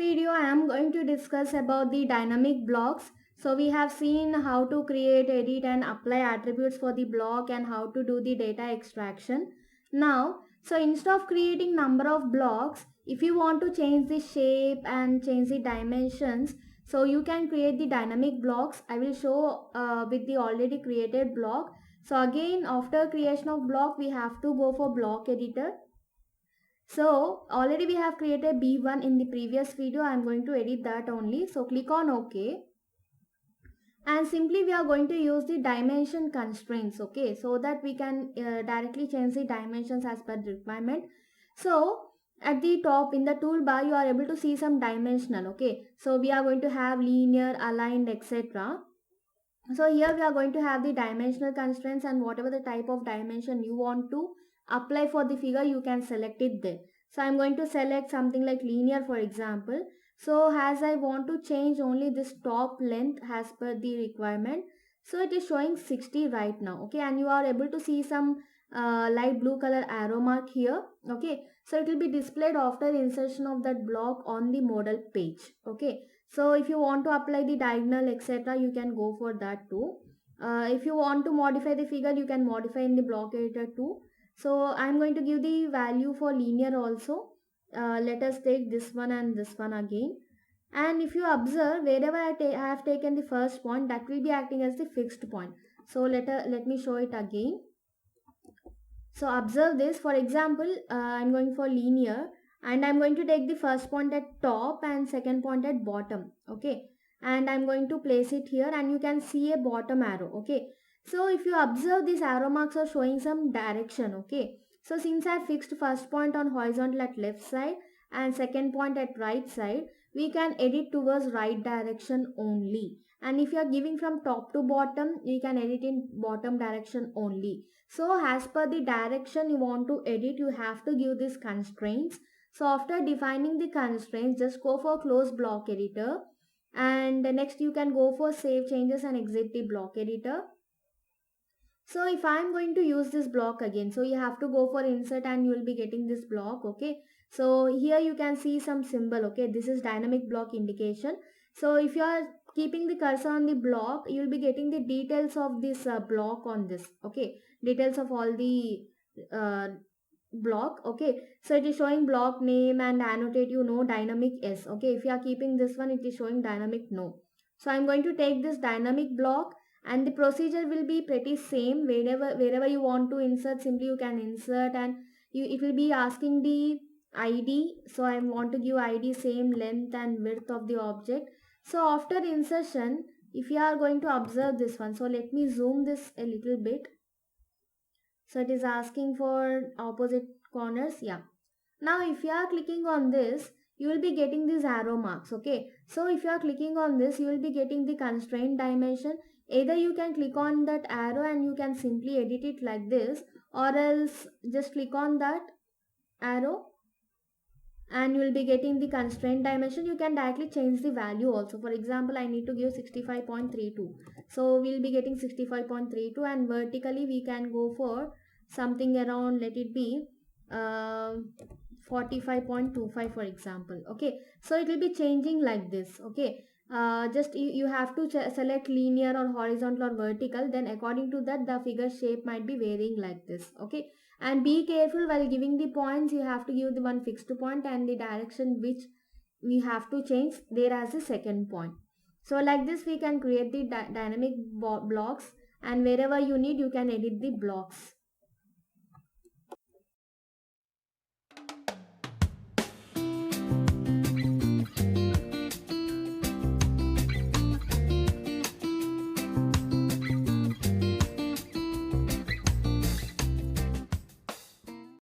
video I am going to discuss about the dynamic blocks. So we have seen how to create, edit and apply attributes for the block and how to do the data extraction. Now, so instead of creating number of blocks, if you want to change the shape and change the dimensions, so you can create the dynamic blocks. I will show with the already created block. So again, after creation of block, we have to go for block editor. So already we have created B1 in the previous video. I am going to edit that only. So click on OK. And simply we are going to use the dimension constraints. Okay. So that we can directly change the dimensions as per the requirement. So at the top in the toolbar you are able to see some dimensional. Okay. So we are going to have linear, aligned, etc. So here we are going to have the dimensional constraints, and whatever the type of dimension you want to apply for the figure, you can select it there. So I'm going to select something like linear, for example. So as I want to change only this top length as per the requirement, so it is showing 60 right now. Okay, and you are able to see some light blue color arrow mark here. Okay, so it will be displayed after insertion of that block on the model page. Okay, so if you want to apply the diagonal etc, you can go for that too. If you want to modify the figure, you can modify in the block editor too. So I'm going to give the value for linear also. Let us take this one and this one again. And if you observe, wherever I have taken the first point, that will be acting as the fixed point. So let me show it again. So observe this. For example, I'm going for linear and I'm going to take the first point at top and second point at bottom. Okay. And I'm going to place it here and you can see a bottom arrow. Okay. So if you observe, these arrow marks are showing some direction. Okay. So since I fixed first point on horizontal at left side and second point at right side, we can edit towards right direction only. And if you are giving from top to bottom, we can edit in bottom direction only. So as per the direction you want to edit, you have to give these constraints. So after defining the constraints, just go for close block editor. And next you can go for save changes and exit the block editor. So if I am going to use this block again, so you have to go for insert and you will be getting this block. Okay. So here you can see some symbol. Okay. This is dynamic block indication. So if you are keeping the cursor on the block, you will be getting the details of this block on this. Okay. Details of all the block. Okay. So it is showing block name and annotate dynamic S. Okay. If you are keeping this one, it is showing dynamic no. So I'm going to take this dynamic block and the procedure will be pretty same. Wherever you want to insert, simply you can insert and it will be asking the ID. So I want to give ID same length and width of the object. So after insertion, if you are going to observe this one, so let me zoom this a little bit. So it is asking for opposite corners. Yeah. Now if you are clicking on this, you will be getting these arrow marks. Okay. So if you are clicking on this, you will be getting the constraint dimension. Either you can click on that arrow and you can simply edit it like this, or else just click on that arrow and you will be getting the constraint dimension. You can directly change the value also. For example, I need to give 65.32. So we'll be getting 65.32 and vertically we can go for something around, let it be 45.25 for example. Okay, so it will be changing like this. Okay, just you have to select linear or horizontal or vertical, then according to that the figure shape might be varying like this. Okay, and be careful while giving the points, you have to give the one fixed point and the direction which we have to change there as a second point. So like this we can create the dynamic blocks, and wherever you need you can edit the blocks.